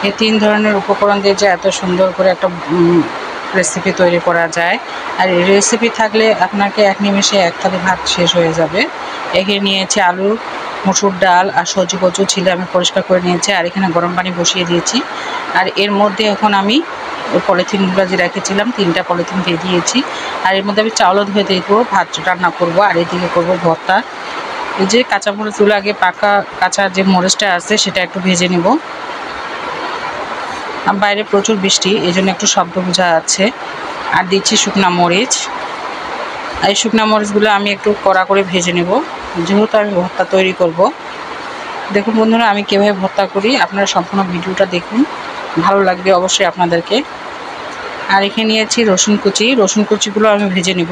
এই 3 ধরনের উপকরণ দিয়ে যে এত সুন্দর করে একটা রেসিপি তৈরি করা যায়। আর এই রেসিপি থাকলে আপনাকে এক নিমেষে এক থালি ভাত শেষ হয়ে যাবে। এখানে নিয়েছি আলু, মসুর ডাল আর সবজি কচু ছিলে আমি পরিষ্কার করে নিয়েছি। আর এখানে গরম পানি বসিয়ে দিয়েছি। আর এর মধ্যে এখন আমি পলিথিনগুলো যে রেখেছিলাম 3টা পলিথিন দিয়ে দিয়েছি। আর এর মধ্যে আমি চাউলও ধুয়ে দিয়ে দেবো, ভাত রান্না করবো। আর এদিকে করবো ভর্তা। এই যে কাঁচামরিচগুলো আগে পাকা কাঁচা যে মরিচটা আছে সেটা একটু ভেজে নিব। বাইরে প্রচুর বৃষ্টি, এই জন্য একটু শব্দ বোঝা যাচ্ছে। আর দিচ্ছি শুকনা মরিচ। এই শুকনা মরিচগুলো আমি একটু কড়া করে ভেজে নেব, যেহেতু আমি ভর্তা তৈরি করব। দেখুন বন্ধুরা, আমি কীভাবে ভর্তা করি, আপনারা সম্পূর্ণ ভিডিওটা দেখুন, ভালো লাগবে অবশ্যই আপনাদেরকে। আর এখানে নিয়েছি রসুন কুচি। রসুন কুচিগুলো আমি ভেজে নেব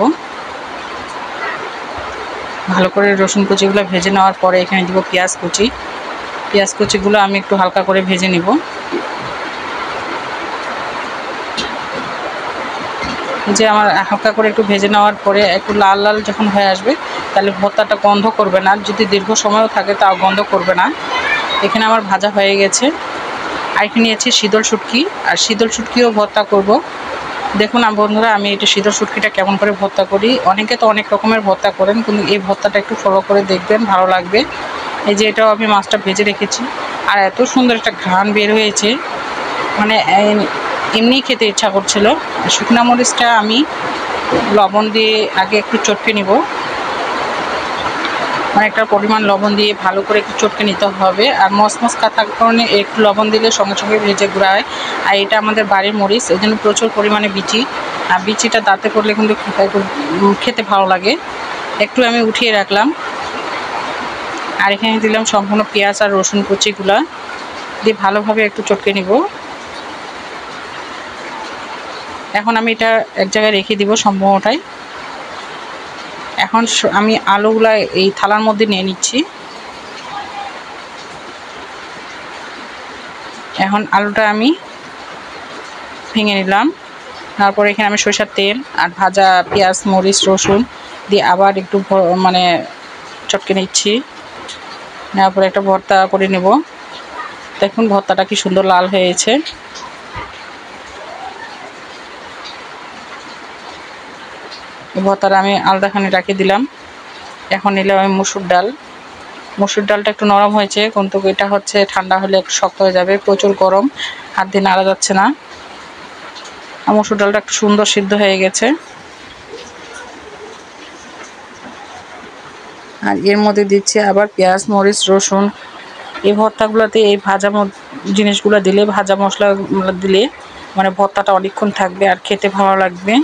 ভালো করে। রসুন কুচিগুলো ভেজে নেওয়ার পরে এখানে দিব পেঁয়াজ কুচি। পেঁয়াজ কুচিগুলো আমি একটু হালকা করে ভেজে নেব। যে আমার হালকা করে একটু ভেজে নেওয়ার পরে একটু লাল লাল যখন হয়ে আসবে, তাহলে ভর্তাটা গন্ধ করবে না। যদি দীর্ঘ সময়ও থাকে তাও গন্ধ করবে না। এখানে আমার ভাজা হয়ে গেছে। আর এখানে নিয়েছি শীতল শুটকি। আর শীতল শুটকিও ভর্তা করব। দেখুন বন্ধুরা, আমি এটা শীতল শুটকিটা কেমন করে ভর্তা করি। অনেকে তো অনেক রকমের ভর্তা করেন, কিন্তু এই ভর্তাটা একটু ফলো করে দেখবেন, ভালো লাগবে। এই যে এটাও আমি মাছটা ভেজে রেখেছি। আর এত সুন্দর একটা ঘ্রাণ বের হয়েছে, মানে এমনি খেতে ইচ্ছা করছিল। শুকনা মরিচটা আমি লবণ দিয়ে আগে একটু চটকে নিব। অনেকটা পরিমাণ লবণ দিয়ে ভালো করে একটু চটকে নিতে হবে। আর মসমস থাকার কারণে একটু লবণ দিলে সঙ্গে সঙ্গে ভেজে গুঁড়ায়। আর এটা আমাদের বাড়ির মরিচ, এই জন্য প্রচুর পরিমাণে বিচি। আর বিচিটা দাঁতে করলে কিন্তু খেতে ভালো লাগে। একটু আমি উঠিয়ে রাখলাম। আর এখানে দিলাম সম্পূর্ণ পেঁয়াজ আর রসুন কুচিগুলা দিয়ে ভালোভাবে একটু চটকে নিব। এখন আমি এটা এক জায়গায় রেখে দিব সম্পূর্ণটাই। এখন আমি আলুগুলা এই থালার মধ্যে নিয়ে নিচ্ছি। এখন আলুটা আমি ভেঙে নিলাম। তারপরে এখানে আমি সরিষার তেল আর ভাজা পেঁয়াজ মরিচ রসুন দিয়ে আবার একটু মানে চটকে নিচ্ছি। তারপরে একটা ভর্তা করে নেব। দেখুন ভর্তাটা কি সুন্দর লাল হয়েছে। ভর্তাটা আমি আলাদাখানে রাখিয়ে দিলাম। এখন নিলাম আমি মসুর ডাল। মসুর ডালটা একটু নরম হয়েছে, কিন্তু এটা হচ্ছে ঠান্ডা হলে একটু শক্ত হয়ে যাবে, প্রচুর গরম, হাত দিয়ে নাড়া যাচ্ছে না। আর মসুর ডালটা একটু সুন্দর সিদ্ধ হয়ে গেছে। আর এর মধ্যে দিচ্ছি আবার পেঁয়াজ মরিচ রসুন। এই ভর্তাগুলোতে এই ভাজা জিনিসগুলো দিলে, ভাজা মশলাগুলো দিলে মানে ভর্তাটা অনেকক্ষণ থাকবে আর খেতে ভালো লাগবে।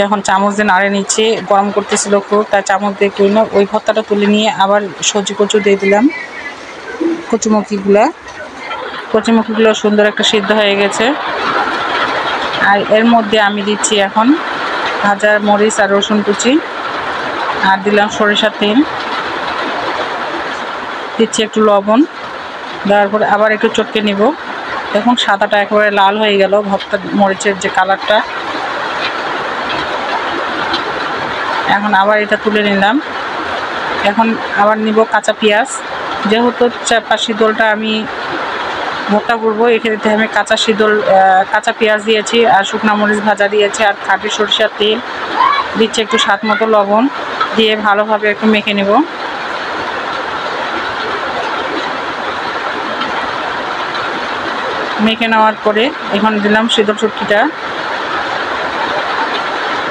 যখন চামচ দিয়ে নাড়ে নিচ্ছে, গরম করতেছিল খুব, তাই চামচ দিয়ে তুলে না ওই ভর্তাটা তুলে নিয়ে আবার সবজি কচু দিয়ে দিলাম। কচুমুখিগুলো সুন্দর একটা সিদ্ধ হয়ে গেছে। আর এর মধ্যে আমি দিচ্ছি এখন ভাজা মরিচ আর রসুন কুচি। আর দিলাম সরিষার তেল, দিচ্ছি একটু লবণ। দেওয়ার পরে আবার একটু চটকে নিব। দেখুন সাদাটা একেবারে লাল হয়ে গেল, ভর্তা মরিচের যে কালারটা। এখন আবার এটা তুলে নিলাম। এখন আবার নিব কাঁচা পেঁয়াজ। যেহেতু চাপা শীতলটা আমি ভর্তা করবো, এক্ষেত্রে আমি কাঁচা পেঁয়াজ দিয়েছি আর শুকনো মরিচ ভাজা দিয়েছি আর খাঁটি সরিষার তেল দিচ্ছি, একটু স্বাদ মতো লবণ দিয়ে ভালোভাবে একটু মেখে নেব। মেখে নেওয়ার পরে এখন দিলাম শীতল শুটকিটা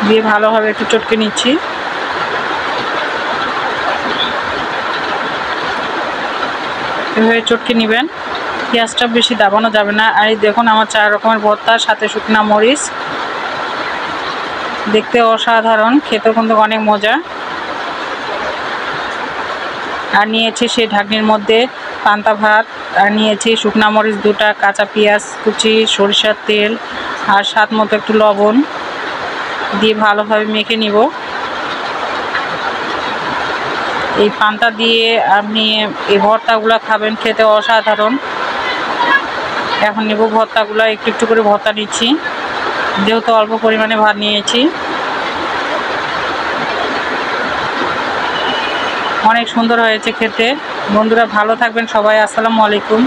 দিয়ে ভালোভাবে একটু চটকে নিচ্ছি। এভাবে চটকে নেবেন, পেঁয়াজটা বেশি দাবানো যাবে না। আর এই দেখুন আমার 4 রকমের ভর্তার সাথে শুকনা মরিচ, দেখতে অসাধারণ, খেতেও কিন্তু অনেক মজা। আর নিয়েছি সেই ঢাকনির মধ্যে পান্তা ভাত, আর নিয়েছি শুকনা মরিচ 2টা, কাঁচা পেঁয়াজ কুচি, সরিষার তেল আর স্বাদ মতো একটু লবণ দিয়ে ভালোভাবে মেখে নিব। এই পান্তা দিয়ে আপনি এই ভর্তাগুলো খাবেন, খেতে অসাধারণ। এখন নেব ভর্তাগুলো, একটু একটু করে ভর্তা নিচ্ছি, যেহেতু অল্প পরিমাণে ভাত নিয়েছি। অনেক সুন্দর হয়েছে খেতে। বন্ধুরা ভালো থাকবেন সবাই। আসসালামু আলাইকুম।